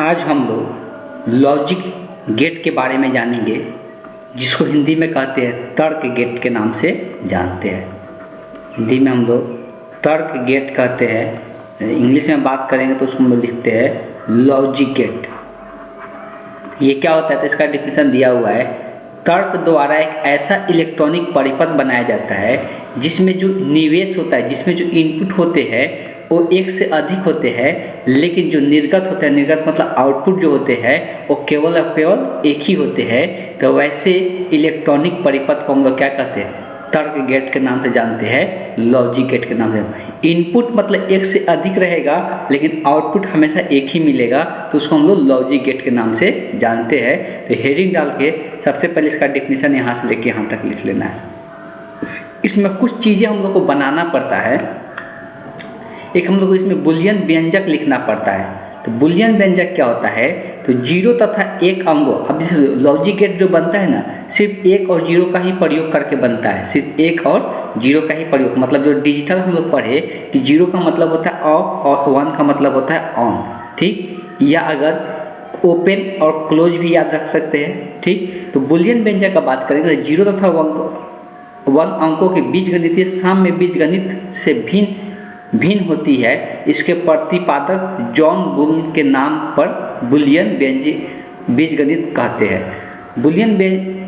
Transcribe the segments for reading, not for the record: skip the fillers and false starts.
आज हम लोग लॉजिक गेट के बारे में जानेंगे, जिसको हिंदी में कहते हैं तर्क गेट के नाम से जानते हैं। हिंदी में हम लोग तर्क गेट कहते हैं, इंग्लिश में बात करेंगे तो उसको हम लोग लिखते हैं लॉजिक गेट। ये क्या होता है तो इसका डिफिनेशन दिया हुआ है। तर्क द्वारा एक ऐसा इलेक्ट्रॉनिक परिपथ बनाया जाता है जिसमें जो निवेश होता है, जिसमें जो इनपुट होते हैं वो एक से अधिक होते हैं, लेकिन जो निर्गत होता है, निर्गत मतलब आउटपुट जो होते हैं वो केवल और केवल एक ही होते हैं। तो वैसे इलेक्ट्रॉनिक परिपथ को हम लोग क्या कहते हैं? तर्क गेट के नाम से जानते हैं, लॉजिक गेट के नाम से। इनपुट मतलब एक से अधिक रहेगा लेकिन आउटपुट हमेशा एक ही मिलेगा, तो उसको हम लोग लॉजिक गेट के नाम से जानते हैं। तो हेडिंग डाल के सबसे पहले इसका डेफिनेशन यहाँ से लेके यहाँ तक लिख लेना है। इसमें कुछ चीज़ें हम लोग को बनाना पड़ता है। एक हम लोग को इसमें बुलियन व्यंजक लिखना पड़ता है। तो बुलियन व्यंजक क्या होता है? तो जीरो तथा एक अंगों, अब जैसे लॉजिक गेट जो बनता है ना, सिर्फ एक और जीरो का ही प्रयोग करके बनता है। सिर्फ एक और जीरो का ही प्रयोग, मतलब जो डिजिटल हम लोग पढ़े कि जीरो का मतलब होता है ऑफ और वन का मतलब होता है ऑन, ठीक। या अगर ओपन और क्लोज भी याद रख सकते हैं, ठीक। तो बुलियन व्यंजक का बात करेंगे तो जीरो तथा वन अंकों के बीजगणितीय साम्य बीजगणित से भिन्न होती है। इसके प्रतिपादक जॉन बुल के नाम पर बुलियन बीजगणित कहते हैं। बुलियन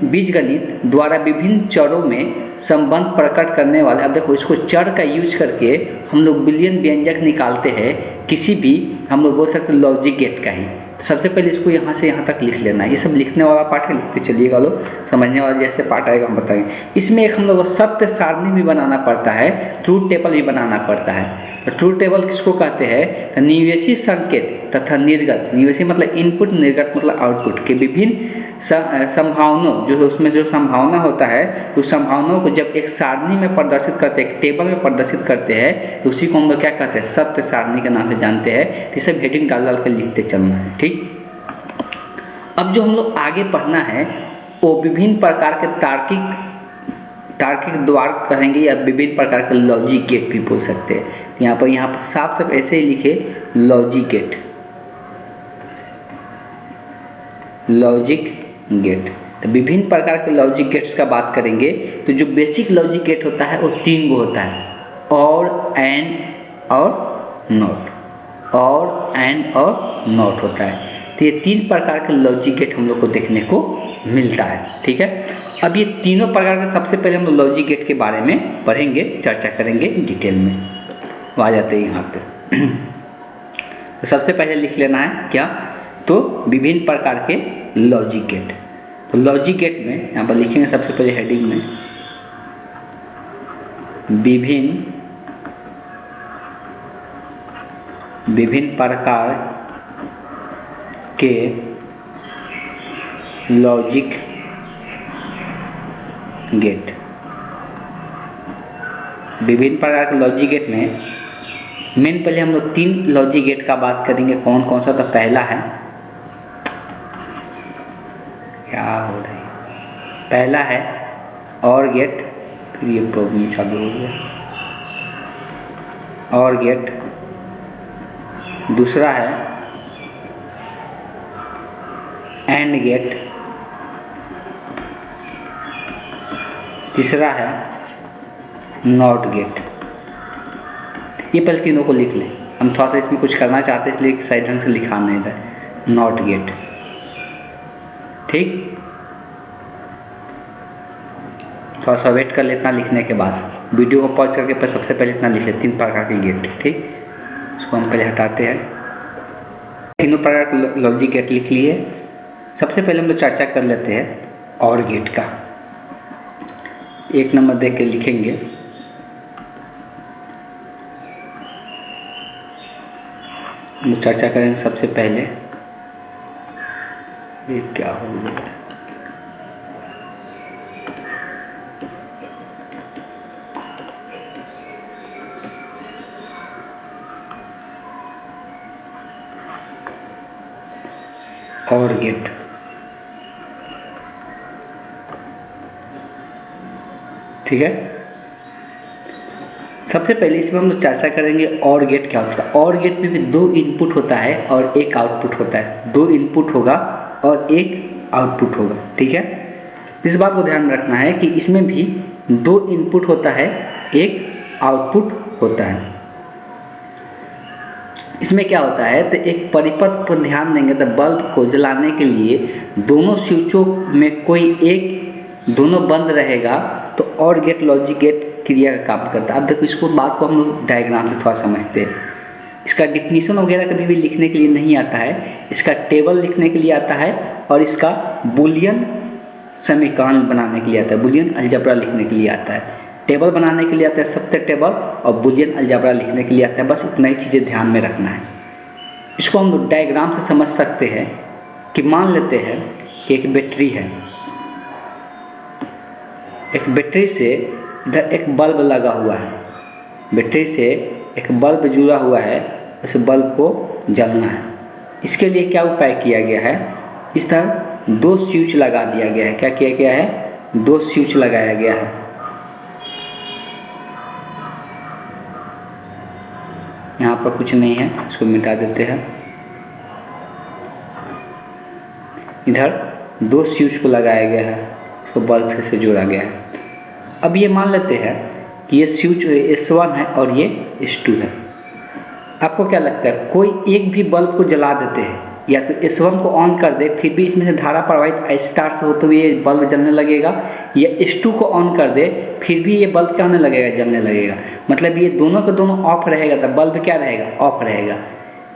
बीजगणित द्वारा विभिन्न चरों में संबंध प्रकट करने वाले, अब देखो इसको चर का यूज करके हम लोग बुलियन व्यंजक निकालते हैं, किसी भी हम लोग बोल सकते लॉजिक गेट का ही। सबसे पहले इसको यहाँ से यहाँ तक लिख लेना है। ये सब लिखने वाला पार्ट है, लिखते चलिएगा लोग, समझने वाला जैसे पार्ट आएगा हम बताएंगे। इसमें एक हम लोग को सत्य सारणी भी बनाना पड़ता है, ट्रूथ टेबल भी बनाना पड़ता है। तो ट्रूथ टेबल किसको कहते हैं? तो निवेशी संकेत तथा निर्गत, निवेशी मतलब इनपुट, निर्गत मतलब आउटपुट के विभिन्न संभावनाओं, जो उसमें जो संभावना होता है उस संभावनाओं को जब एक सारणी में प्रदर्शित करते हैं, एक टेबल में प्रदर्शित करते हैं, तो उसी को हम लोग क्या कहते हैं? सत्य सारणी के नाम से जानते हैं। तो सब हेडिंग डाल डाल कर लिखते चलना है, ठीक। अब जो हम लोग आगे पढ़ना है वो विभिन्न प्रकार के तार्किक द्वार कहेंगे या विभिन्न प्रकार के लॉजिक गेट भी बोल सकते हैं। यहाँ पर साफ साफ ऐसे ही लिखे लॉजिक गेट, लॉजिक गेट। तो विभिन्न प्रकार के लॉजिक गेट्स का बात करेंगे तो जो बेसिक लॉजिक गेट होता है वो 3 गो होता है, और एंड और नॉट, और एंड और नॉट होता है। तो ये 3 प्रकार के लॉजिक गेट हम लोग को देखने को मिलता है, ठीक है। अब ये तीनों प्रकार के सबसे पहले हम लोग लॉजिक गेट के बारे में पढ़ेंगे, चर्चा करेंगे डिटेल में। आ जाते हैं यहाँ पे। तो सबसे पहले लिख लेना है क्या? तो विभिन्न प्रकार के लॉजिक गेट। तो लॉजिक गेट में यहाँ पर लिखेंगे सबसे पहले हेडिंग में विभिन्न प्रकार के लॉजिक गेट। विभिन्न प्रकार के लॉजिक गेट में मेन पहले हम लोग 3 लॉजिक गेट का बात करेंगे। कौन कौन सा? तो पहला है, क्या हो रहा है, पहला है और गेट, फिर ये प्रॉब्लम चालू हो गया, और गेट। दूसरा है एंड गेट। तीसरा है नॉट गेट। ये पहले तीनों को लिख लें, हम थोड़ा सा इसमें कुछ करना चाहते हैं इसलिए साइड ढंग से लिखा नहीं था। नॉट गेट, ठीक। थोड़ा सा वेट कर लेना लिखने के बाद, वीडियो को पॉज करके पर सबसे पहले इतना लिख ले 3 प्रकार के गेट, ठीक। इसको हम पहले हटाते हैं। तीनों प्रकार के लॉजिक गेट लिख लिए। सबसे पहले हम लोग चर्चा कर लेते हैं और गेट का। 1 नंबर देख के लिखेंगे हम चर्चा करेंगे। सबसे पहले ये क्या हो गया, और गेट। ठीक है। सबसे पहले इसमें हम लोग चर्चा करेंगे और गेट क्या होता है। और गेट में भी 2 इनपुट होता है और 1 आउटपुट होता है। 2 इनपुट होगा और 1 आउटपुट होगा, ठीक है। इस बात को ध्यान रखना है कि इसमें भी 2 इनपुट होता है, 1 आउटपुट होता है। इसमें क्या होता है, तो एक परिपथ पर ध्यान देंगे तो बल्ब को जलाने के लिए दोनों स्विचों में कोई एक दोनों बंद रहेगा तो और गेट लॉजिक गेट क्रिया का काम करता है। अब देखो इसको बात को हम लोग डायग्राम से थोड़ा समझते हैं। इसका डिफिनीशन वगैरह कभी भी लिखने के लिए नहीं आता है, इसका टेबल लिखने के लिए आता है और इसका बुलियन समीकरण बनाने के लिए आता है, बुलियन अलजेब्रा लिखने के लिए आता है। टेबल बनाने के लिए आता है सत्य टेबल और बुलियन अलजेब्रा लिखने के लिए आता है। बस इतना ही चीज़ें ध्यान में रखना है। इसको हम लोग डायग्राम से समझ सकते हैं कि मान लेते हैं कि एक बैटरी है, एक बैटरी से इधर एक बल्ब लगा हुआ है, बैटरी से एक बल्ब जुड़ा हुआ है, उस बल्ब को जलना है। इसके लिए क्या उपाय किया गया है, इस तरह 2 स्विच लगा दिया गया है। क्या किया गया है, 2 स्विच लगाया गया है। यहाँ पर कुछ नहीं है, इसको मिटा देते हैं। इधर 2 स्विच को लगाया गया है, इसको बल्ब से जोड़ा गया है। अब ये मान लेते हैं कि ये स्विच S1 है और ये S2 है। आपको क्या लगता है, कोई एक भी बल्ब को जला देते हैं या तो S1 को ऑन कर दे, फिर भी इसमें से धारा प्रवाहित स्टार्ट से होते हुए ये बल्ब जलने लगेगा, या S2 को ऑन कर दे फिर भी ये बल्ब क्या होने लगेगा, जलने लगेगा। मतलब ये दोनों के दोनों ऑफ रहेगा तो बल्ब क्या रहेगा, ऑफ रहेगा।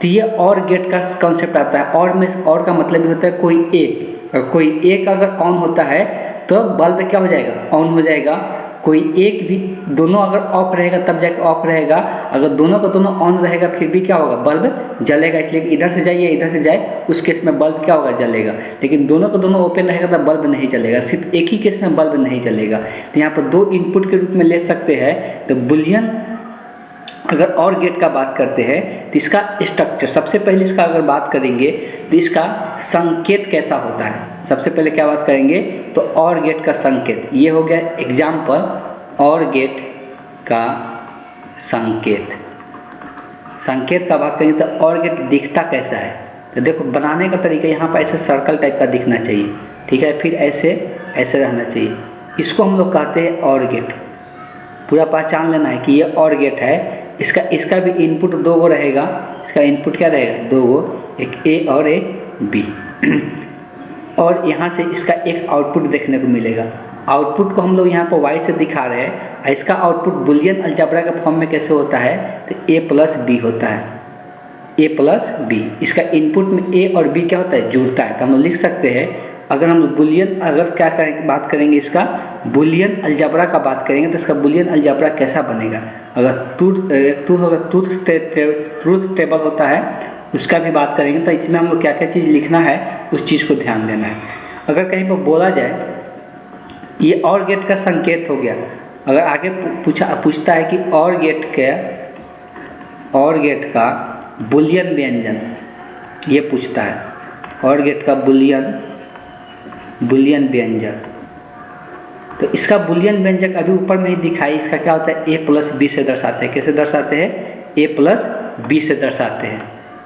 तो ये और गेट का कॉन्सेप्ट आता है। और में और का मतलब होता है कोई एक, और कोई एक अगर ऑन होता है तो बल्ब क्या हो जाएगा, ऑन हो जाएगा। कोई एक भी, दोनों अगर ऑफ रहेगा तब जाके ऑफ रहेगा, अगर दोनों का दोनों ऑन रहेगा फिर भी क्या होगा, बल्ब जलेगा। इसलिए इधर से जाइए इधर से जाए, उस केस में बल्ब क्या होगा, जलेगा। लेकिन दोनों का दोनों ओपन रहेगा तब बल्ब नहीं जलेगा, सिर्फ एक ही केस में बल्ब नहीं जलेगा। तो यहाँ पर 2 इनपुट के रूप में ले सकते हैं। तो बुलियन अगर और गेट का बात करते हैं तो इसका स्ट्रक्चर, सबसे पहले इसका अगर बात करेंगे तो इसका संकेत कैसा होता है। सबसे पहले क्या बात करेंगे, तो और गेट का संकेत। ये हो गया एग्जाम्पल, और गेट का संकेत। संकेत का बात करेंगे तो और गेट दिखता कैसा है, तो देखो बनाने का तरीका यहाँ पर ऐसे सर्कल टाइप का दिखना चाहिए, ठीक है। फिर ऐसे ऐसे रहना चाहिए। इसको हम लोग कहते हैं और गेट। पूरा पहचान लेना है कि ये और गेट है। इसका भी इनपुट 2 गो रहेगा। इसका इनपुट क्या रहेगा, 2 गो, एक A और एक B। और यहाँ से इसका एक आउटपुट देखने को मिलेगा। आउटपुट को हम लोग यहाँ पर Y से दिखा रहे हैं। इसका आउटपुट बुलियन अलजेब्रा के फॉर्म में कैसे होता है, तो A प्लस B होता है, A प्लस B। इसका इनपुट में A और B क्या होता है, जुड़ता है। तो हम लोग लिख सकते हैं, अगर हम बुलियन अगर क्या करेंगे, बात करेंगे इसका बुलियन अलजेब्रा का बात करेंगे तो इसका बुलियन अलजेब्रा कैसा बनेगा। अगर ट्रूथ टेबल होता है उसका भी बात करेंगे तो इसमें हम लोग क्या क्या चीज़ लिखना है उस चीज़ को ध्यान देना है। अगर कहीं पर बोला जाए ये और गेट का संकेत हो गया, अगर आगे पूछता है कि और गेट का बुलियन व्यंजन, ये पूछता है और गेट का बुलियन व्यंजक, तो इसका बुलियन व्यंजक अभी ऊपर में ही दिखाई। इसका क्या होता है, A प्लस B से दर्शाते हैं। कैसे दर्शाते हैं, A प्लस B से दर्शाते हैं।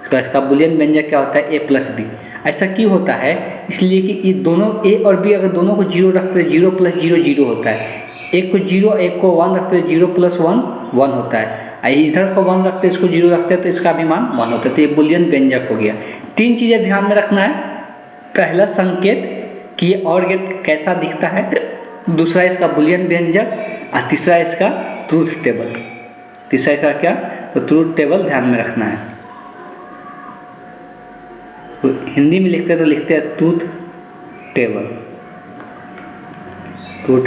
इसका बुलियन व्यंजक क्या होता है, A प्लस B। ऐसा क्यों होता है, इसलिए कि ये दोनों A और B अगर दोनों को 0 रखते हैं, 0 प्लस 0 0 होता है। एक को 0 एक को 1 रखते हैं, 0 प्लस 1 1 होता है। इधर को 1 रखते हैं, इसको 0 रखते हैं तो इसका भी मान 1 होता है। तो ये बुलियन व्यंजक हो गया। 3 चीज़ें ध्यान में रखना है। पहला संकेत कि ये और गेट कैसा दिखता है, दूसरा इसका बुलियन व्यंजक और तीसरा इसका ट्रूथ टेबल। तीसरा इसका क्या, तो ट्रूथ टेबल ध्यान में रखना है। तो हिंदी में लिखते हैं तो लिखते हैं ट्रूथ टेबल, ट्रूथ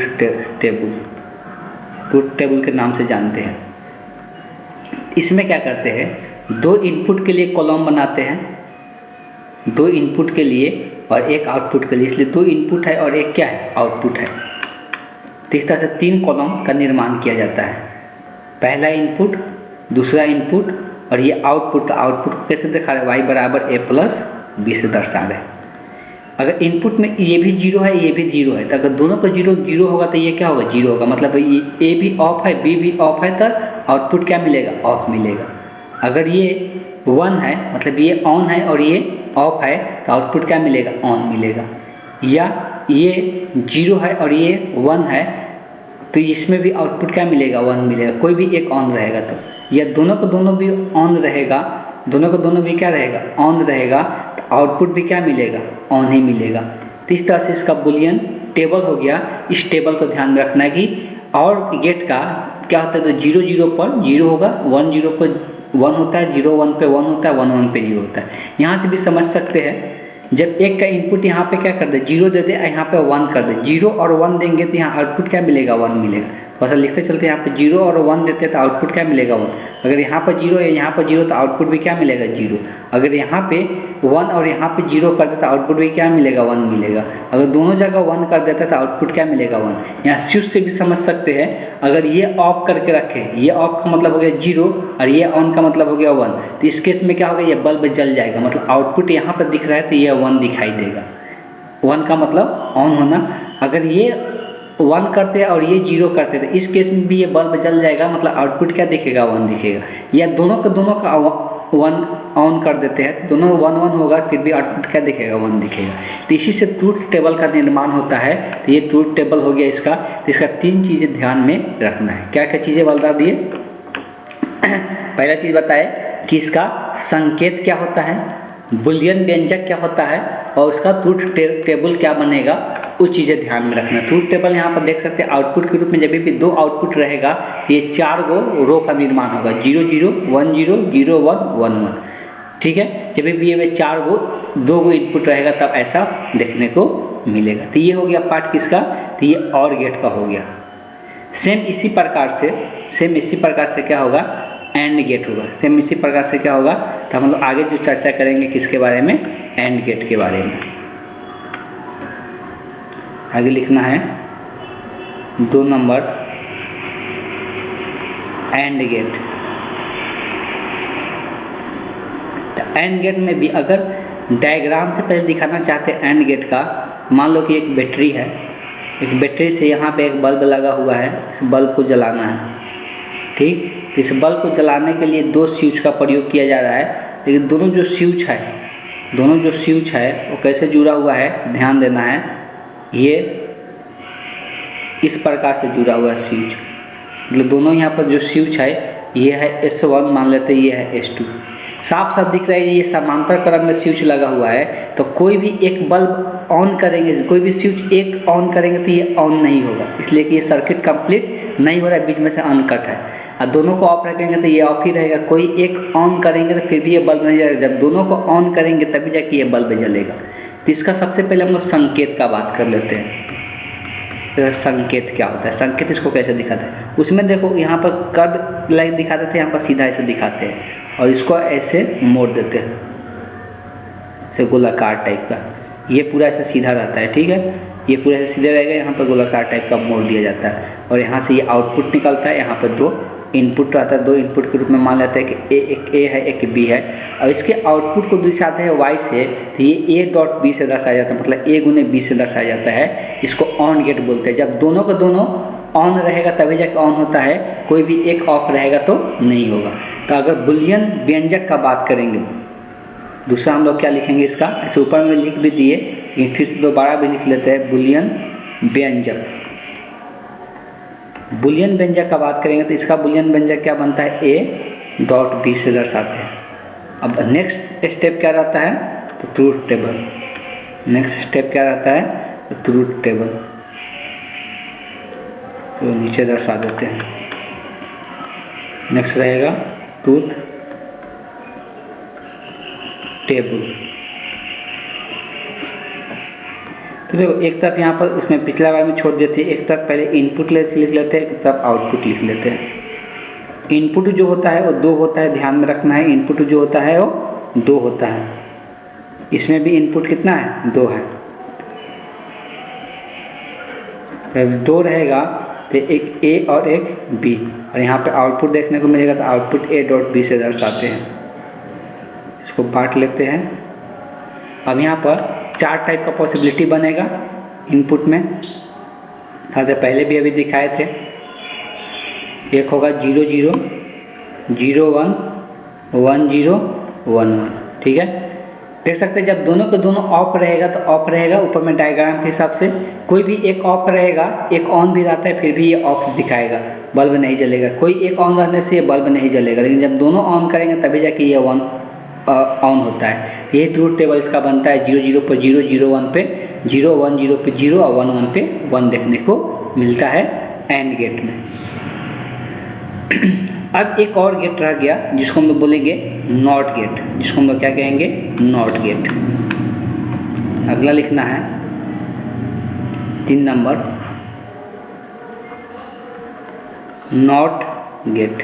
टेबल के नाम से जानते हैं। इसमें क्या करते हैं, 2 इनपुट के लिए कॉलम बनाते हैं, 2 इनपुट के लिए और 1 आउटपुट के लिए। इसलिए 2 इनपुट है और 1 क्या है, आउटपुट है। तो इस तरह से 3 कॉलम का निर्माण किया जाता है। पहला इनपुट, दूसरा इनपुट और ये आउटपुट। तो आउटपुट कैसे दिखा रहे, y बराबर A प्लस B से दर्शा रहे। अगर इनपुट में ये भी जीरो है, ये भी जीरो है, तो अगर दोनों का जीरो जीरो होगा तो ये क्या होगा, जीरो होगा। मतलब ये ए भी ऑफ है, बी भी ऑफ है, तो आउटपुट क्या मिलेगा, ऑफ मिलेगा। अगर ये 1 है, मतलब ये ऑन है और ये ऑफ है, तो आउटपुट क्या मिलेगा, ऑन मिलेगा। या ये 0 है और ये 1 है, तो इसमें भी आउटपुट क्या मिलेगा, 1 मिलेगा। कोई भी एक ऑन रहेगा तो, या दोनों को दोनों भी ऑन रहेगा, दोनों को दोनों भी क्या रहेगा, ऑन रहेगा, तो आउटपुट भी क्या मिलेगा, ऑन ही मिलेगा। तो इस तरह से इसका बुलियन टेबल हो गया। इस टेबल को ध्यान में रखना है कि और गेट का क्या होता है, तो 0 0 पर 0 होगा, 1 0 पर 1 होता है, 0 1 पे 1 होता है, 1 1 पे 0 होता है। यहाँ से भी समझ सकते हैं, जब एक का इनपुट यहाँ पे क्या कर दे, 0 दे दे, यहाँ पे 1 कर दे, 0 और 1 देंगे तो यहाँ आउटपुट क्या मिलेगा, 1 मिलेगा। बस लिखते चलते यहाँ पे 0 और 1 देते हैं तो आउटपुट क्या मिलेगा, 1। अगर यहाँ पर 0 है, यहाँ पर 0, तो आउटपुट भी क्या मिलेगा, 0। अगर यहाँ पे 1 और यहाँ पे 0 कर देता, आउटपुट भी क्या मिलेगा, 1 मिलेगा। अगर दोनों जगह 1 कर देता तो आउटपुट क्या मिलेगा, 1। यहाँ स्विच से भी समझ सकते हैं, अगर ये ऑफ करके रखें, ये ऑफ का मतलब हो गया 0 और ये ऑन का मतलब हो गया 1, तो इस केस में क्या होगा, ये बल्ब जल जाएगा। मतलब आउटपुट यहाँ पर दिख रहा है तो ये 1 दिखाई देगा, 1 का मतलब ऑन होना। अगर ये 1 करते और ये 0 करते, तो इस केस में भी ये बल्ब जल जाएगा, मतलब आउटपुट क्या दिखेगा, 1 दिखेगा। या दोनों का 1 ऑन कर देते हैं, दोनों 1 1 होगा, फिर भी आउटपुट क्या दिखेगा, 1 दिखेगा। तो इसी से ट्रूथ टेबल का निर्माण होता है। तो ये ट्रूथ टेबल हो गया इसका। तो इसका 3 चीज़ें ध्यान में रखना है। क्या क्या चीज़ें बता दिए। पहला चीज़ बताए कि इसका संकेत क्या होता है, बुलियन व्यंजक क्या होता है, और उसका ट्रूथ टेबल क्या बनेगा, वो चीज़ें ध्यान में रखना। ट्रूथ टेबल यहाँ पर देख सकते हैं, आउटपुट के रूप में जब भी 2 आउटपुट रहेगा, ये 4 गो रो का निर्माण होगा, 0 0 1 0 0 1 1 1। ठीक है, जब भी ये 4 गो 2 गो इनपुट रहेगा तब ऐसा देखने को मिलेगा। तो ये हो गया पार्ट किसका, तो ये और गेट का हो गया। सेम इसी प्रकार से क्या होगा, एंड गेट होगा। सेम इसी प्रकार से क्या होगा, तो हम लोग आगे जो चर्चा करेंगे किसके बारे में, एंड गेट के बारे में। आगे लिखना है 2 नंबर, एंड गेट। तो एंड गेट में भी अगर डायग्राम से पहले दिखाना चाहते हैं एंड गेट का, मान लो कि एक बैटरी है, एक बैटरी से यहाँ पे एक बल्ब लगा हुआ है, इस बल्ब को जलाना है। ठीक, इस बल्ब को जलाने के लिए 2 स्विच का प्रयोग किया जा रहा है, लेकिन दोनों जो स्विच है वो कैसे जुड़ा हुआ है, ध्यान देना है। ये इस प्रकार से जुड़ा हुआ है स्विच, मतलब दोनों यहाँ पर जो स्विच है, ये है S1 मान लेते हैं, ये है S2। साफ साफ दिख रहा है ये समांतर क्रम में स्विच लगा हुआ है, तो कोई भी एक बल्ब ऑन करेंगे, कोई भी स्विच एक ऑन करेंगे तो ये ऑन नहीं होगा, इसलिए कि ये सर्किट कंप्लीट नहीं हो रहा है, बीच में से अनकट है। और दोनों को ऑफ रखेंगे तो ये ऑफ ही रहेगा। कोई एक ऑन करेंगे तो फिर भी ये बल्ब नहीं जलेगा, जब दोनों को ऑन करेंगे तभी जाके ये बल्ब जलेगा। तो इसका सबसे पहले हम लोग संकेत का बात कर लेते हैं। तो संकेत क्या होता है, संकेत इसको कैसे दिखाते हैं। उसमें देखो यहाँ पर कर्व लाइन दिखा देते हैं, यहाँ पर सीधा ऐसे दिखाते हैं, और इसको ऐसे मोड़ देते हैं, ऐसे गोलाकार टाइप का। ये पूरा ऐसे सीधा रहता है, ठीक है, ये पूरा ऐसे सीधे रहेगा, यहाँ पर गोलाकार टाइप का मोड़ दिया जाता है, और यहाँ से ये आउटपुट निकलता है। यहाँ पर 2 इनपुट आता है, 2 इनपुट के रूप में मान लेते हैं कि एक ए है, एक बी है, और इसके आउटपुट को दर्शाते हैं वाई से, तो ये ए डॉट बी से दर्शाया जाता है, मतलब ए गुने बी से दर्शाया जाता है। इसको ऑन गेट बोलते हैं। जब दोनों का दोनों ऑन रहेगा तभी जाके ऑन होता है, कोई भी एक ऑफ रहेगा तो नहीं होगा। तो अगर बुलियन व्यंजक का बात करेंगे, दूसरा हम लोग क्या लिखेंगे इसका, ऐसे ऊपर में लिख भी दिए, लेकिन फिर से दोबारा भी लिख लेते हैं, बुलियन व्यंजक। बुलियन व्यंजक का बात करेंगे तो इसका बुलियन व्यंजक क्या बनता है, ए डॉट बी से दर्शाते हैं। अब नेक्स्ट स्टेप क्या रहता है, तो ट्रूथ टेबल। नेक्स्ट स्टेप क्या रहता है, तो ट्रूथ टेबल, तो नीचे दर्शा देते हैं। नेक्स्ट रहेगा ट्रूथ टेबल। तो देखो एक तरफ यहाँ पर उसमें पिछला बार में छोड़ देते हैं, एक तरफ पहले इनपुट लिख लेते हैं, एक तरफ आउटपुट लिख लेते हैं। इनपुट जो होता है वो 2 होता है, ध्यान में रखना है। इनपुट जो होता है वो 2 होता है। इसमें भी इनपुट कितना है, 2 है। जब 2 रहेगा तो एक ए और एक बी, और यहाँ पे आउटपुट देखने को मिलेगा, तो आउटपुट ए डॉट बी से दर्शाते हैं। इसको बांट लेते हैं। अब यहाँ पर 4 टाइप का पॉसिबिलिटी बनेगा इनपुट में, तो पहले भी अभी दिखाए थे। एक होगा 0 0 0 1 1 0 1 1, ठीक है। देख सकते हैं जब दोनों के दोनों ऑफ रहेगा तो ऑफ रहेगा, ऊपर में डायग्राम के हिसाब से कोई भी एक ऑफ रहेगा, एक ऑन भी रहता है फिर भी ये ऑफ दिखाएगा, बल्ब नहीं जलेगा। कोई एक ऑन रहने से ये बल्ब नहीं जलेगा, लेकिन जब दोनों ऑन करेंगे तभी जाके ये ऑन होता है। यही ट्रूथ टेबल इसका बनता है। 0 0 पर 0, 0 1 पे 0, 1 0 पे 0 और 1 1 पे 1 देखने को मिलता है एंड गेट में। अब एक और गेट रह गया जिसको हम लोग बोलेंगे नॉट गेट, जिसको हम लोग क्या कहेंगे, नॉट गेट। अगला लिखना है 3 number, not gate.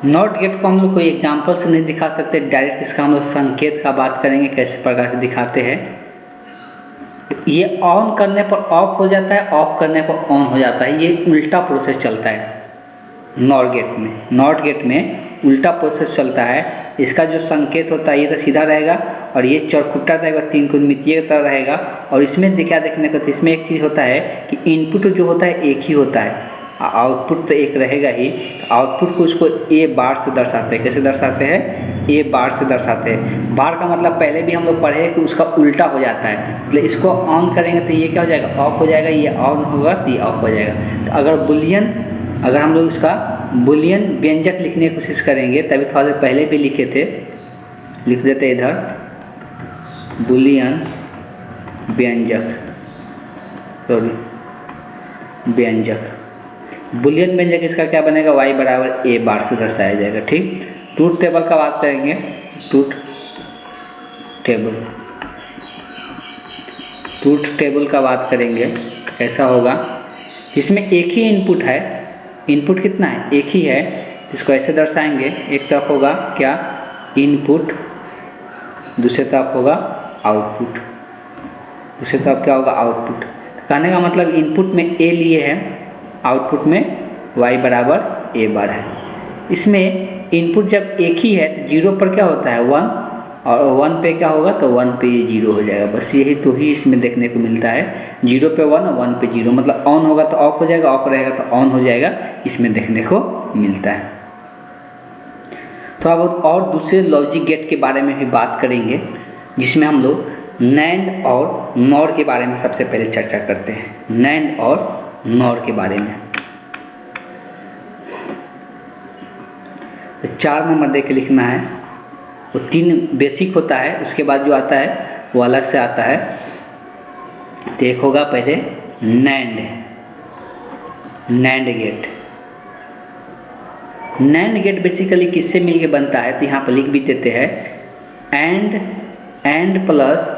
Not gate को हम लोग कोई एग्जाम्पल से नहीं दिखा सकते, डायरेक्ट इसका हम लोग संकेत का बात करेंगे कैसे प्रकार से दिखाते हैं। ये ऑन करने पर ऑफ हो जाता है, ऑफ करने पर ऑन हो जाता है, ये उल्टा प्रोसेस चलता है नॉट गेट में। नॉट गेट में उल्टा प्रोसेस चलता है। इसका जो संकेत होता है ये तो सीधा रहेगा और ये चौखुट्टा रहेगा, 3 कुनमितीय की तरह रहेगा। और इसमें क्या देखने को, तो इसमें एक चीज़ होता है कि इनपुट जो होता है एक ही होता है, आउटपुट तो एक रहेगा ही। आउटपुट को उसको ए बार से दर्शाते हैं। कैसे दर्शाते हैं, ए बार से दर्शाते हैं। बार का मतलब पहले भी हम लोग पढ़े कि उसका उल्टा हो जाता है, मतलब इसको ऑन करेंगे तो ये क्या हो जाएगा, ऑफ हो जाएगा, ये ऑन होगा तो ये ऑफ हो जाएगा। तो अगर हम लोग इसका बुलियन व्यंजक लिखने की कोशिश करेंगे, तभी थोड़ा देर पहले भी लिखे थे, लिख देते इधर बुलियन व्यंजक, सॉरी व्यंजक। बुलियन व्यंजक इसका क्या बनेगा, y बराबर ए बार से दर्शाया जाएगा, ठीक। ट्रूथ टेबल का बात करेंगे, ट्रूथ टेबल का बात करेंगे कैसा होगा। इसमें एक ही इनपुट है, इनपुट कितना है, एक ही है। इसको ऐसे दर्शाएंगे, एक तरफ होगा क्या, इनपुट, दूसरी तरफ होगा आउटपुट, दूसरी तरफ क्या होगा, आउटपुट। कहने का मतलब इनपुट में ए लिए है, आउटपुट में y बराबर ए बार है। इसमें इनपुट जब एक ही है तो 0 पर क्या होता है 1, और 1 पे क्या होगा तो 1 पे ये 0 हो जाएगा। बस यही तो ही इसमें देखने को मिलता है, 0 पे 1 और 1 पे 0, मतलब ऑन होगा तो ऑफ हो जाएगा, ऑफ रहेगा तो ऑन हो जाएगा, इसमें देखने को मिलता है। तो अब और दूसरे लॉजिक गेट के बारे में भी बात करेंगे, जिसमें हम लोग नैंड और नॉर के बारे में सबसे पहले चर्चा करते हैं। नैंड और नॉर के बारे में तो 4 नंबर दे के लिखना है। वो 3 बेसिक होता है, उसके बाद जो आता है वो अलग से आता है। तो एक होगा पहले NAND gate. NAND gate basically किससे मिलके बनता है, तो यहाँ पर लिख भी देते हैं एंड प्लस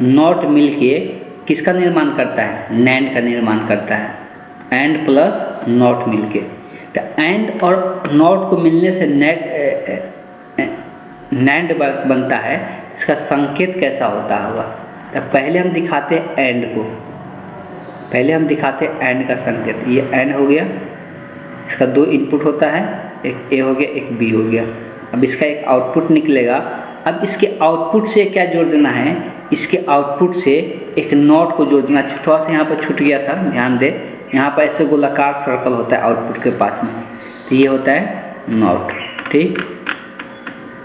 नॉट मिलके किसका निर्माण करता है, नैंड का निर्माण करता है। एंड प्लस नॉट मिलके, तो एंड और नॉट को मिलने से नैंड बनता है। इसका संकेत कैसा होता होगा, तो पहले हम दिखाते हैं एंड को, पहले हम दिखाते हैं एंड का संकेत। ये एंड हो गया, इसका 2 इनपुट होता है, एक ए हो गया एक बी हो गया। अब इसका एक आउटपुट निकलेगा। अब इसके आउटपुट से क्या जोड़ देना है, इसके आउटपुट से एक नॉट को जोड़ देना। थोड़ा सा यहाँ पर छूट गया था, ध्यान दे, यहाँ पर ऐसे गोलाकार सर्कल होता है आउटपुट के पास में, तो ये होता है नॉट, ठीक।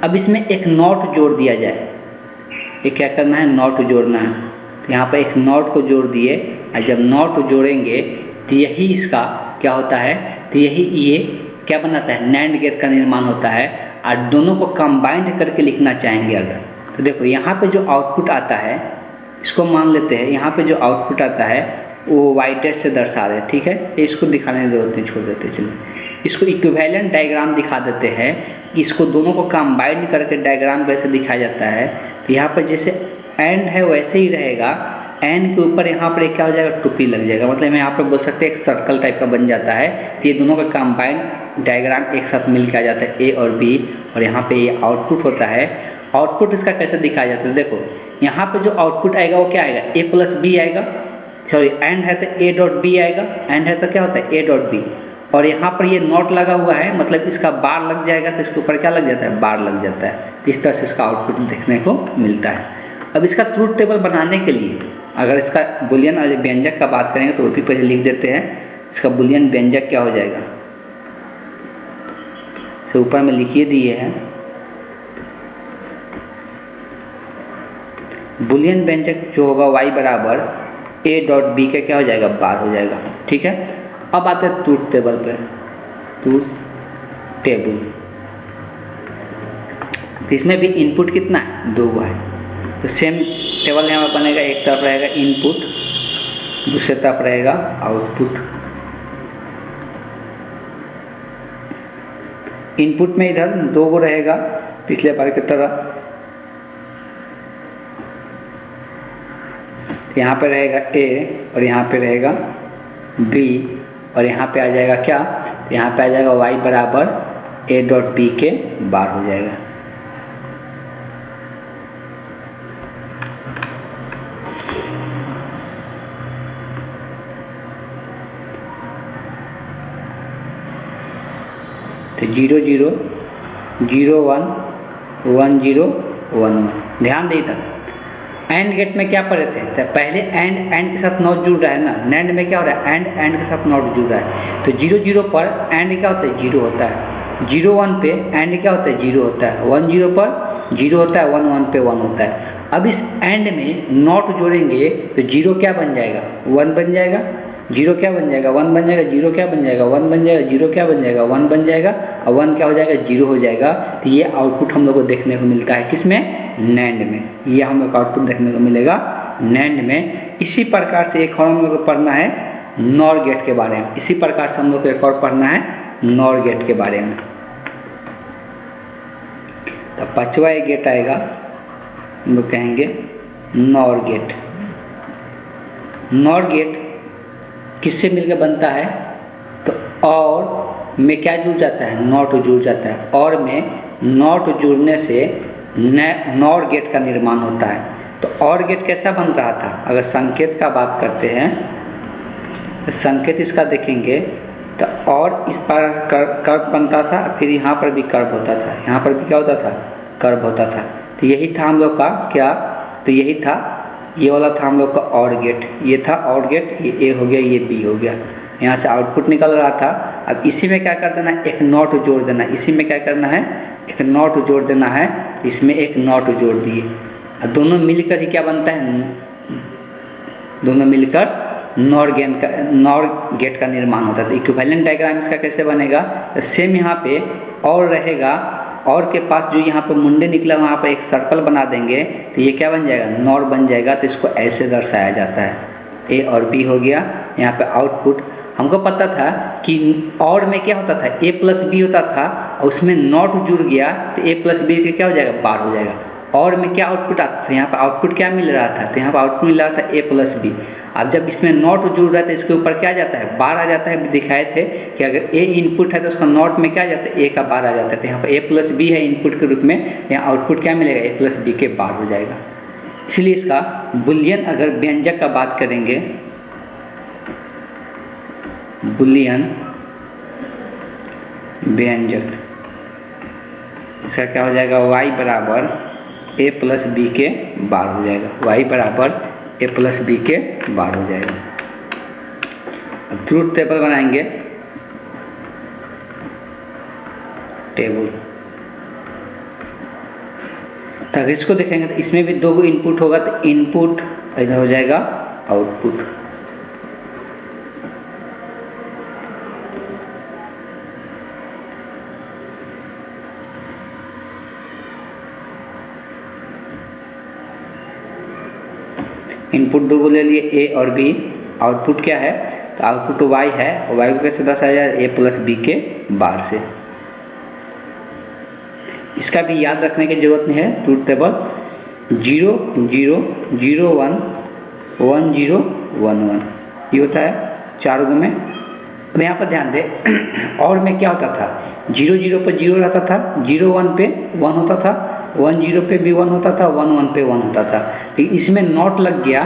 अब इसमें एक नॉट जोड़ दिया जाए, ये क्या करना है, नॉट जोड़ना है। तो यहाँ पर एक नॉट को जोड़ दिए, और जब नॉट जोड़ेंगे तो यही इसका क्या होता है, तो यही ये क्या बनाता है, नैंड गेट का निर्माण होता है। और दोनों को कंबाइंड करके लिखना चाहेंगे अगर, तो देखो यहाँ पे जो आउटपुट आता है, इसको मान लेते हैं, यहाँ पे जो आउटपुट आता है वो वाई डैश से दर्शा रहे हैं, ठीक है। इसको दिखाने की जरूरत नहीं, छोड़ देते, चलिए इसको इक्विवेलेंट डायग्राम दिखा देते हैं। इसको दोनों को कंबाइंड करके डायग्राम कैसे दिखाया जाता है, तो यहाँ पर जैसे एंड है वैसे ही रहेगा। एंड के ऊपर यहाँ पर क्या हो जाएगा, टोपी लग जाएगा, मतलब यहाँ पर बोल सकते हैं एक सर्कल टाइप का बन जाता है। तो ये दोनों का कंबाइंड डायग्राम एक साथ मिल के आ जाता है, ए और बी, और यहाँ पे ये आउटपुट होता है। आउटपुट इसका कैसे दिखाया जाता है, देखो यहाँ पे जो आउटपुट आएगा वो क्या आएगा, ए प्लस बी आएगा, सॉरी एंड है तो ए डॉट बी आएगा, एंड है तो क्या होता है ए डॉट बी, और यहाँ पर ये नॉट लगा हुआ है, मतलब इसका बार लग जाएगा तो इसके ऊपर क्या लग जाता है, बार लग जाता है। इस तरह से इसका आउटपुट देखने को मिलता है। अब इसका ट्रूथ टेबल बनाने के लिए अगर इसका बुलियन व्यंजक का बात करेंगे तो वो भी पहले लिख देते हैं। इसका बुलियन व्यंजक क्या हो जाएगा, तो ऊपर में लिखिए दिए हैं। बुलियन व्यंजक जो होगा y बराबर a डॉट बी का क्या हो जाएगा, बार हो जाएगा। ठीक है, अब आते हैं ट्रूथ टेबल पे। ट्रूथ टेबल, इसमें भी इनपुट कितना है, 2 है। तो सेम टेबल यहाँ पर बनेगा, एक तरफ रहेगा इनपुट, दूसरे तरफ रहेगा आउटपुट। इनपुट में इधर 2 रहेगा पिछले बार की तरह, यहाँ पे रहेगा a और यहाँ पे रहेगा b, और यहाँ पे आ जाएगा क्या, यहाँ पे आ जाएगा y बराबर a डॉट b के बार हो जाएगा। तो 0 0 0 1 1 0 1 1। ध्यान दें इधर एंड गेट में क्या पढ़े थे, तो पहले एंड के साथ नॉट जुड़ रहा है ना, नैंड में क्या हो रहा है, एंड के साथ नॉट जुड़ रहा है। तो 0 0 पर एंड क्या होता है, 0 होता है। 0 1 पे एंड क्या होता है, 0 होता है। 1 0 पर 0 होता है, 1 1 पे 1 होता है। अब इस एंड में नॉट जोड़ेंगे तो 0 क्या बन जाएगा, 1 बन जाएगा। 0 क्या बन जाएगा, 1 बन जाएगा। 0 क्या बन जाएगा, 1 बन जाएगा। 0 क्या बन जाएगा, 1 बन जाएगा। और 1 क्या हो जाएगा, 0 हो जाएगा। तो ये आउटपुट हम लोग को देखने को मिलता है किसमें, नैंड में। ये हम लोग को आउटपुट देखने को मिलेगा नैंड में। इसी प्रकार से एक और हम लोग को पढ़ना है नॉर गेट के बारे में। इसी प्रकार से हम लोग को एक और पढ़ना है नॉर गेट के बारे में। तो 5वां गेट आएगा, हम लोग कहेंगे नॉर गेट। नॉर गेट किससे मिलकर बनता है, तो और में क्या जुड़ जाता है, नॉट जुड़ जाता है। और में नॉट जुड़ने से नॉर गेट का निर्माण होता है। तो और गेट कैसा बन रहा था, अगर संकेत का बात करते हैं तो संकेत इसका देखेंगे तो और इस पर कर्व बनता था, फिर यहाँ पर भी कर्व होता था, यहाँ पर भी क्या होता था, कर्व होता था। तो यही था हम लोग का क्या, तो यही था, ये वाला था हम लोग का और गेट। ये था और गेट, ये ए हो गया, ये बी हो गया। यहाँ से आउटपुट निकल रहा था। अब इसी में क्या कर देना है, एक नॉट जोड़ देना। इसी में क्या करना है, एक नॉट जोड़ देना है। इसमें एक नॉट जोड़ दिए, दोनों मिलकर ही क्या बनता है, दोनों मिलकर नॉर गेट का निर्माण होता है। इक्विवेलेंट डायग्राम इसका कैसे बनेगा, सेम यहाँ पे और रहेगा, और के पास जो यहाँ पे मुंडे निकला वहाँ पर एक सर्कल बना देंगे तो ये क्या बन जाएगा, नॉर बन जाएगा। तो इसको ऐसे दर्शाया जाता है, ए और बी हो गया। यहाँ पे आउटपुट हमको पता था कि और में क्या होता था, ए प्लस बी होता था, और उसमें नॉट जुड़ गया तो ए प्लस बी के क्या हो जाएगा, बार हो जाएगा। और में क्या आउटपुट आता था, यहाँ पर आउटपुट क्या मिल रहा था, तो यहाँ पर आउटपुट मिल रहा था ए प्लस बी। अब जब इसमें नॉट जुड़ रहा है तो इसके ऊपर क्या आ जाता है, बार आ जाता है। दिखाए थे कि अगर ए इनपुट है तो उसका नॉट में क्या आ जाता है, ए का बार आ जाता है। तो यहाँ पर ए प्लस बी है इनपुट के रूप में, यहाँ आउटपुट क्या मिलेगा, ए प्लस बी के बार हो जाएगा। इसलिए इसका बुलियन अगर व्यंजक का बात करेंगे, बुलियन व्यंजक इसका क्या हो जाएगा, y बराबर a प्लस बी के बार हो जाएगा। y बराबर a प्लस बी के बार हो जाएगा। अब ट्रूथ टेबल बनाएंगे, टेबल। तो अगर इसको देखेंगे तो इसमें भी 2 इनपुट होगा, तो इनपुट इधर हो जाएगा आउटपुट। इनपुट 2 ले लिए, ए और बी। आउटपुट क्या है, तो आउटपुट y है, और y को कैसे दर्शाया जाए, ए प्लस बी के बार से। इसका भी याद रखने की जरूरत नहीं है। ट्रूथ टेबल 0 0 0 1 1 0 1 1 ये होता है 4 गो में। अब यहाँ पर ध्यान दें, और में क्या होता था, 0 0 पर 0 रहता था, 0 1 पे 1 होता था, 1 0 पे भी 1 होता था, 1 1 पे 1 होता था। तो इसमें नॉट लग गया,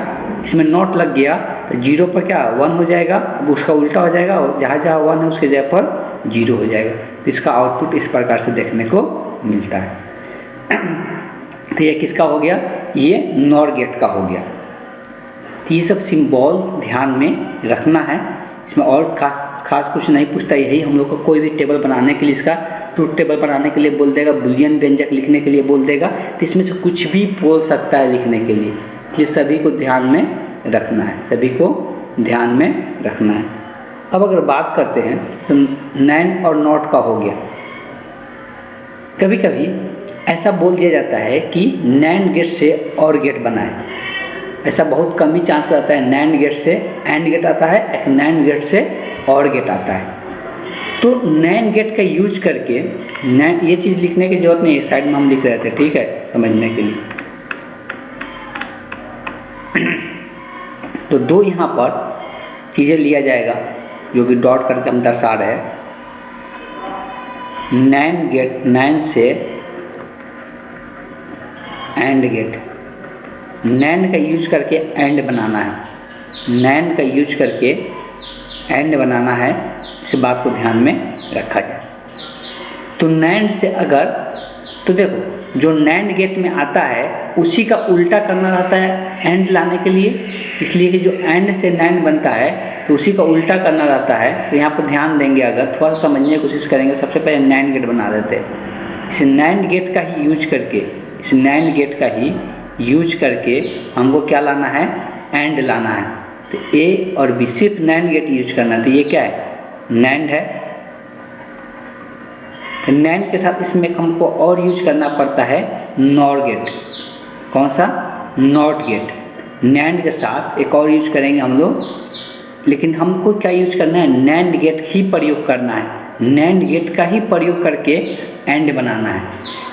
इसमें नॉट लग गया तो 0 पर क्या 1 हो जाएगा, अब उसका उल्टा हो जाएगा और जहाँ जहाँ 1 है उसके जगह पर 0 हो जाएगा। तो इसका आउटपुट इस प्रकार से देखने को मिलता है। तो ये किसका हो गया, ये नॉर गेट का हो गया। तो ये सब सिंबल ध्यान में रखना है, इसमें और खास कुछ नहीं पूछता। यही हम लोग को कोई भी टेबल बनाने के लिए, इसका ट्रूथ टेबल बनाने के लिए बोल देगा, बुलियन व्यंजक लिखने के लिए बोल देगा, तो इसमें से कुछ भी बोल सकता है लिखने के लिए। ये सभी को ध्यान में रखना है, सभी को ध्यान में रखना है। अब अगर बात करते हैं तो नैंड और नॉट का हो गया। कभी कभी ऐसा बोल दिया जाता है कि नैंड गेट से और गेट बना है, ऐसा बहुत कम ही चांस रहता है। नैंड गेट से एंड गेट आता है, एक नैंड गेट से और गेट आता है। तो नैंड गेट का यूज करके ये चीज़ लिखने की जरूरत नहीं है, साइड में हम लिख रहे थे, ठीक है, समझने के लिए। तो दो यहाँ पर चीज़ें लिया जाएगा जो कि डॉट करके हम दर्शा रहे हैं। नैंड गेट, नैंड से एंड गेट, नैंड का यूज करके एंड बनाना है, नैंड का यूज करके एंड बनाना है, इस बात को ध्यान में रखा जाए। तो नैंड से अगर, तो देखो जो नैंड गेट में आता है उसी का उल्टा करना रहता है एंड लाने के लिए, इसलिए कि जो एंड से नैंड बनता है तो उसी का उल्टा करना रहता है। तो यहाँ पर ध्यान देंगे, अगर थोड़ा सा समझने की कोशिश करेंगे, सबसे पहले नैंड गेट बना देते हैं। इस नैंड गेट का ही यूज करके, इस नैंड गेट का ही यूज करके हमको क्या लाना है, एंड लाना है। तो ए और बी, सिर्फ नैंड गेट यूज करना है। तो ये क्या है, नैंड है। तो नैंड के साथ इसमें हमको और यूज करना पड़ता है नॉर गेट। कौन सा, नॉट गेट। नैंड के साथ एक और यूज करेंगे हम लोग, लेकिन हमको क्या यूज करना है, नैंड गेट ही प्रयोग करना है, नैंड गेट का ही प्रयोग करके एंड बनाना है।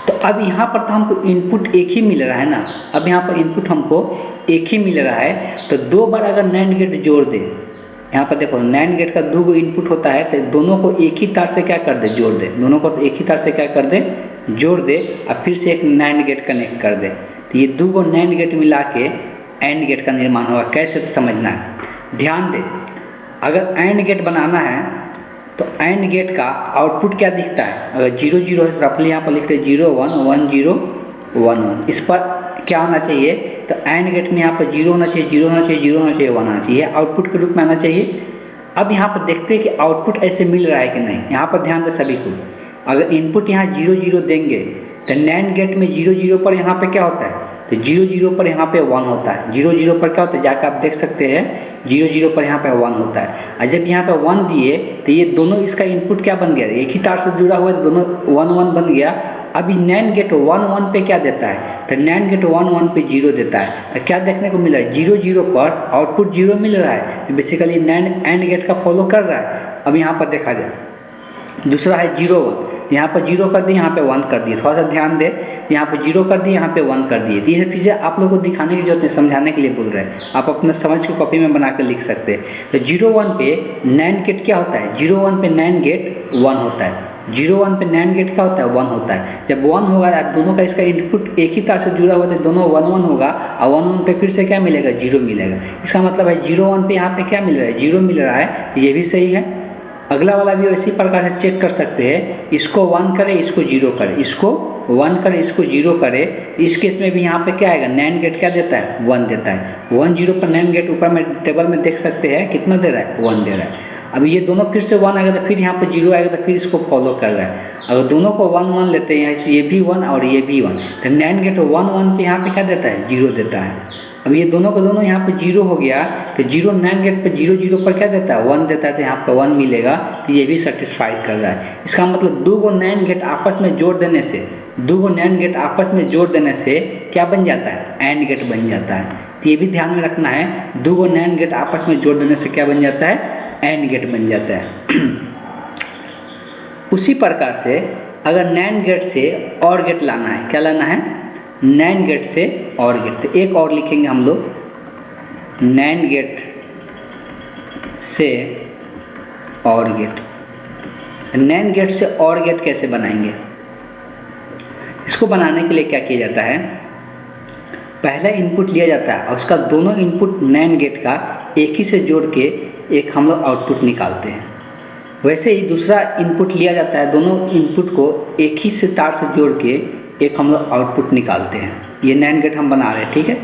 तो अब यहाँ पर तो हमको इनपुट एक ही मिल रहा है ना, अब यहाँ पर इनपुट हमको एक ही मिल रहा है। तो दो बार अगर नैंड गेट जोड़ दे, यहाँ पर देखो नैंड गेट का दो इनपुट होता है, तो दोनों को एक ही तार से क्या कर दे, जोड़ दे, दोनों को एक ही तार से क्या कर दे, जोड़ दे, और फिर से एक नैंड गेट कनेक्ट कर दे। तो ये दो नैंड गेट मिला के एंड गेट का निर्माण होगा। कैसे, तो समझना है, ध्यान दे। अगर एंड गेट बनाना है तो एंड गेट का आउटपुट क्या दिखता है, अगर 0 0 है, रफली यहाँ पर लिखते हैं 0 1 1 0 1 1, इस पर क्या होना चाहिए, तो एंड गेट में यहाँ पर 0 होना चाहिए, 0 होना चाहिए, 0 होना चाहिए, 1 होना चाहिए, आउटपुट के रूप में आना चाहिए। अब यहाँ पर देखते हैं कि आउटपुट ऐसे मिल रहा है कि नहीं। यहाँ पर ध्यान दें सभी को, अगर इनपुट यहाँ 0 0 देंगे तो नैंड गेट में 0 0 पर यहाँ पे क्या होता है, तो 0 0 पर यहाँ पे 1 होता है, 0 0 पर क्या होता है, जाकर आप देख सकते हैं 0 0 पर यहाँ पे 1 होता है। और जब यहाँ पे 1 दिए तो ये दोनों, इसका इनपुट क्या बन गया, एक ही तार से जुड़ा हुआ है, दोनों 1 1 बन गया। अभी नैंड गेट 1 1 पे क्या देता है, तो नैंड गेट 1 1 पे 0 देता है। क्या देखने को मिल रहा है, 0 0 पर आउटपुट 0 मिल रहा है, तो बेसिकली नैंड एंड गेट का फॉलो कर रहा है। अब यहाँ पर देखा जाए, दूसरा है 0 1, यहाँ पर 0 कर दिए, यहाँ पे 1 कर दिए, थोड़ा सा ध्यान दे, यहाँ पे 0 कर दिए, यहाँ पे 1 कर दिए। ये सब चीज़ें आप लोगों को दिखाने की जरूरत नहीं, समझाने के लिए बोल रहे हैं, आप अपने समझ को कॉपी में बना कर लिख सकते हैं। तो 0 1 पे नैंड गेट क्या होता है, 0 1 पे नैंड गेट 1 होता है, 0 1 पे नैंड गेट क्या होता है, 1 होता है। जब 1 होगा, दोनों का इसका इनपुट एक ही तार से जुड़ा हुआ है, तो दोनों 1 1 होगा, और 1 1 पे फिर से क्या मिलेगा, 0 मिलेगा। इसका मतलब है 0 1 पे यहाँ पे क्या मिल रहा है, 0 मिल रहा है, ये भी सही है। अगला वाला भी इसी प्रकार से चेक कर सकते हैं, इसको 1 करे, इसको 0 करे, इसको 1 करे, इसको 0 करे। इस केस में भी यहाँ पे क्या आएगा, नैंड गेट क्या देता है, 1 देता है। 1 0 पर नैंड गेट ऊपर में टेबल में देख सकते हैं कितना दे रहा है, 1 दे रहा है। अब ये दोनों फिर से 1 आएगा तो फिर यहाँ पर 0 आएगा, तो फिर इसको फॉलो कर रहा है। अगर दोनों को 1 1 लेते हैं, ये भी 1 और ये भी 1, तो नैंड गेट 1 1 पे यहाँ पे क्या देता है, 0 देता है। अब ये दोनों को दोनों यहाँ पे 0 हो गया, तो 0 नैंड गेट पे 0 0 पर क्या देता है, 1 देता है, तो यहाँ पे 1 मिलेगा, तो ये भी सेटिस्फाई कर रहा है। इसका मतलब दो नैंड गेट आपस में जोड़ देने से, दो नैंड गेट आपस में जोड़ देने से क्या बन जाता है, एंड गेट बन जाता है। तो ये भी ध्यान में रखना है, दो नैंड गेट आपस में जोड़ देने से क्या बन जाता है, एंड गेट बन जाता है। उसी प्रकार से अगर नैंड गेट से और गेट लाना है, क्या लाना है, नैंड गेट से और गेट, तो एक और लिखेंगे हम लोग, नैंड गेट से और गेट। नैंड गेट से और गेट कैसे बनाएंगे, इसको बनाने के लिए क्या किया जाता है, पहला इनपुट लिया जाता है और उसका दोनों इनपुट नैंड गेट का एक ही से जोड़ के एक हम लोग आउटपुट निकालते हैं। वैसे ही दूसरा इनपुट लिया जाता है, दोनों इनपुट को एक ही से तार से जोड़ के एक हम लोग आउटपुट निकालते हैं। ये नैंड गेट हम बना रहे हैं, ठीक है।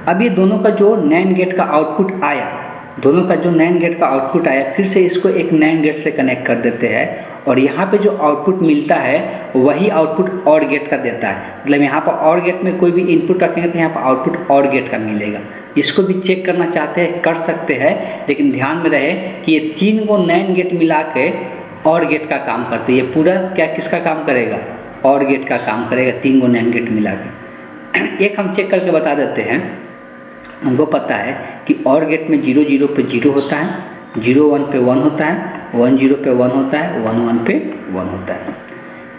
अब ये दोनों का जो नैंड गेट का आउटपुट आया, दोनों का जो नैंड गेट का आउटपुट आया, फिर से इसको एक नैंड गेट से कनेक्ट कर देते हैं और यहाँ पे जो आउटपुट मिलता है वही आउटपुट और गेट का देता है। मतलब यहाँ पर और गेट में कोई भी इनपुट रखेंगे तो यहाँ पर आउटपुट और गेट का मिलेगा। इसको भी चेक करना चाहते हैं, कर सकते हैं, लेकिन ध्यान में रहे कि ये 3 को नैंड गेट मिला के और गेट का काम करते हैं। ये पूरा क्या किसका काम करेगा? और गेट का काम करेगा, 3 को नैंड गेट मिला के। एक हम चेक करके बता देते हैं, हमको पता है कि और गेट में 0 0 पे 0 होता है, 0 1 पे 1 होता है, 1 0 पे 1 होता है, 1 1 पे 1 होता है।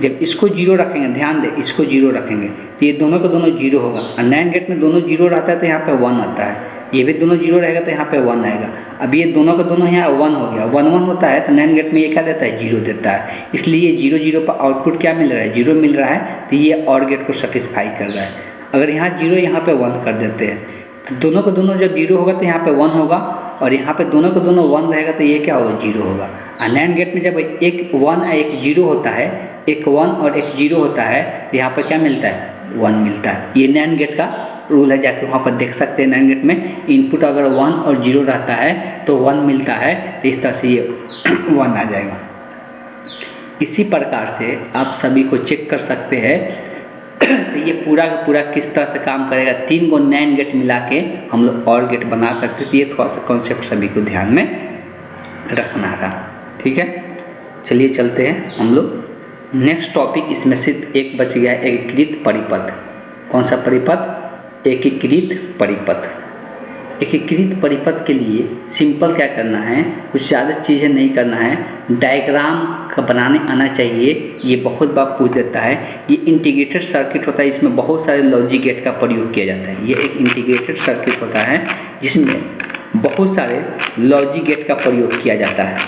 जब इसको 0 रखेंगे, ध्यान दें, इसको 0 रखेंगे तो ये दोनों का दोनों 0 होगा। और नैंड गेट में दोनों 0 रहता है तो यहाँ पे 1 आता है, ये भी दोनों 0 रहेगा तो यहाँ पे 1 आएगा। अब ये दोनों का दोनों यहाँ 1 हो गया, 1 1 होता है तो नैंड गेट में ये क्या देता है? 0 देता है। इसलिए 0 0 पर आउटपुट क्या मिल रहा है? 0 मिल रहा है, तो ये और गेट को सेटिस्फाई कर रहा है। अगर यहाँ 0 यहाँ पे 1 कर देते हैं तो दोनों का दोनों जब 0 होगा तो यहाँ पे 1 होगा, और यहाँ पे दोनों का दोनों 1 रहेगा तो ये क्या होगा? 0 होगा। और नैंड गेट में जब एक 1 और एक 0 होता है, एक 1 और एक 0 होता है, तो यहाँ पर क्या मिलता है? 1 मिलता है। ये नैंड गेट का रूल है, जाके वहाँ पर देख सकते हैं। नैंड गेट में इनपुट अगर 1 और 0 रहता है तो 1 मिलता है, तो इस तरह से ये 1 आ जाएगा। इसी प्रकार से आप सभी को चेक कर सकते हैं तो ये पूरा का पूरा किस तरह से काम करेगा। 3 को नैंड गेट मिला के हम लोग और गेट बना सकते हैं। तो ये थोड़ा सा कॉन्सेप्ट सभी को ध्यान में रखना था, ठीक है। चलिए चलते हैं हम लोग नेक्स्ट टॉपिक। इसमें से एक बच गया, एकीकृत परिपथ। कौन सा परिपथ? एकीकृत परिपथ। एकीकृत परिपथ के लिए सिंपल क्या करना है, कुछ ज़्यादा चीज़ें नहीं करना है, डायग्राम का बनाने आना चाहिए। ये बहुत बार पूछ देता है। ये इंटीग्रेटेड सर्किट होता है, इसमें बहुत सारे लॉजिक गेट का प्रयोग किया जाता है। ये एक इंटीग्रेटेड सर्किट होता है जिसमें बहुत सारे लॉजिक गेट का प्रयोग किया जाता है।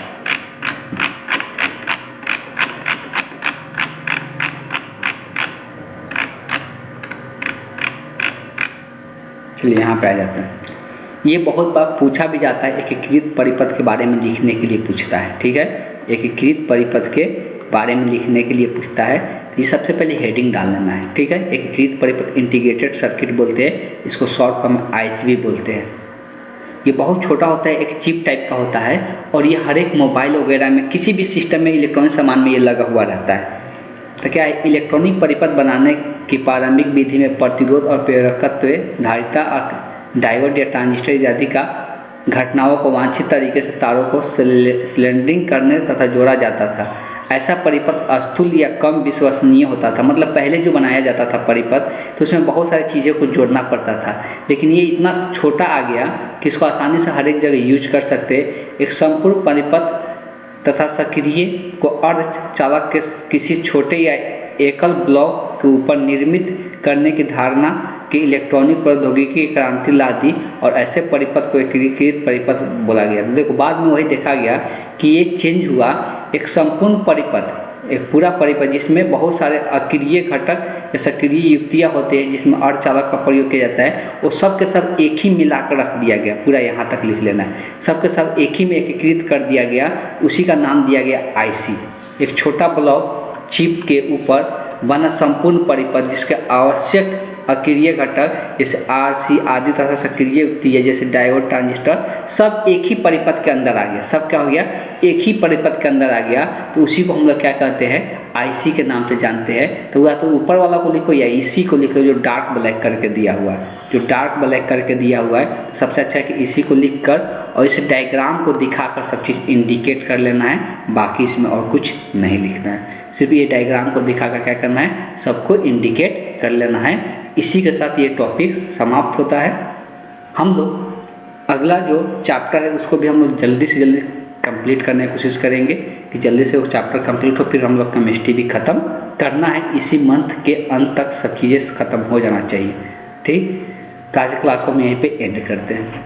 चलिए यहाँ पे आ जाता है। ये बहुत बार पूछा भी जाता है, एकीकृत परिपथ के बारे में लिखने के लिए पूछता है, ठीक है। एकीकृत परिपथ के बारे में लिखने के लिए पूछता है, तो ये सबसे पहले हेडिंग डाल लेना है, ठीक है। एकीकृत परिपथ इंटीग्रेटेड सर्किट बोलते हैं, इसको शॉर्ट फॉर्म में आईसी बोलते हैं। ये बहुत छोटा होता है, एक चिप टाइप का होता है, और ये हर एक मोबाइल वगैरह में, किसी भी सिस्टम में, इलेक्ट्रॉनिक सामान में ये लगा हुआ रहता है। तो क्या है, इलेक्ट्रॉनिक परिपथ बनाने की प्रारंभिक विधि में प्रतिरोध और प्रेरकत्व, धारिता और डायोड या ट्रांजिस्टर इत्यादि का घटनाओं को वांछित तरीके से तारों को सिलेंडरिंग करने तथा जोड़ा जाता था। ऐसा परिपथ स्थूल या कम विश्वसनीय होता था। मतलब पहले जो बनाया जाता था परिपथ, तो उसमें बहुत सारी चीज़ों को जोड़ना पड़ता था, लेकिन ये इतना छोटा आ गया कि इसको आसानी से हर एक जगह यूज कर सकते। एक संपूर्ण परिपथ तथा सक्रिय को अर्धचालक के किसी छोटे या एकल ब्लॉक के ऊपर निर्मित करने की धारणा कि इलेक्ट्रॉनिक प्रौद्योगिकी की क्रांति ला दी, और ऐसे परिपथ को एकीकृत परिपथ बोला गया। देखो बाद में वही देखा गया कि ये चेंज हुआ, एक संपूर्ण परिपथ, एक पूरा परिपथ जिसमें बहुत सारे अक्रिय घटक या सक्रिय युक्तियाँ होते हैं, जिसमें अर्धचालक का प्रयोग किया जाता है, वो सब के सब एक ही मिलाकर रख दिया गया। पूरा यहाँ तक लिख लेना है, सब के सब एक ही में एकीकृत कर दिया गया। उसी का नाम दिया गया आईसी। एक छोटा ब्लॉक चिप के ऊपर बना संपूर्ण परिपथ जिसके आवश्यक अक्रिय घटक जैसे आरसी आदि तथा सक्रिय युक्ति जैसे डायोड, ट्रांजिस्टर, सब एक ही परिपथ के अंदर आ गया। सब क्या हो गया? एक ही परिपथ के अंदर आ गया। तो उसी को हम लोग क्या कहते हैं? आईसी के नाम से जानते हैं। तो या तो ऊपर वाला को लिखो या इसी को लिखो जो डार्क ब्लैक करके दिया हुआ है। जो डार्क ब्लैक करके दिया हुआ है, सबसे अच्छा है कि इसी को लिख कर और इस डायग्राम को दिखाकर सब चीज़ इंडिकेट कर लेना है। बाकी इसमें और कुछ नहीं लिखना है, सिर्फ ये डायग्राम को दिखाकर क्या करना है? सबको इंडिकेट कर लेना है। इसी के साथ ये टॉपिक समाप्त होता है। हम लोग अगला जो चैप्टर है उसको भी हम लोग जल्दी से जल्दी कंप्लीट करने की कोशिश करेंगे कि जल्दी से वो चैप्टर कंप्लीट हो। फिर हम लोग केमिस्ट्री भी ख़त्म करना है, इसी मंथ के अंत तक सब चीज़ें ख़त्म हो जाना चाहिए, ठीक। तो आज क्लास को हम यहीं पे एंड करते हैं।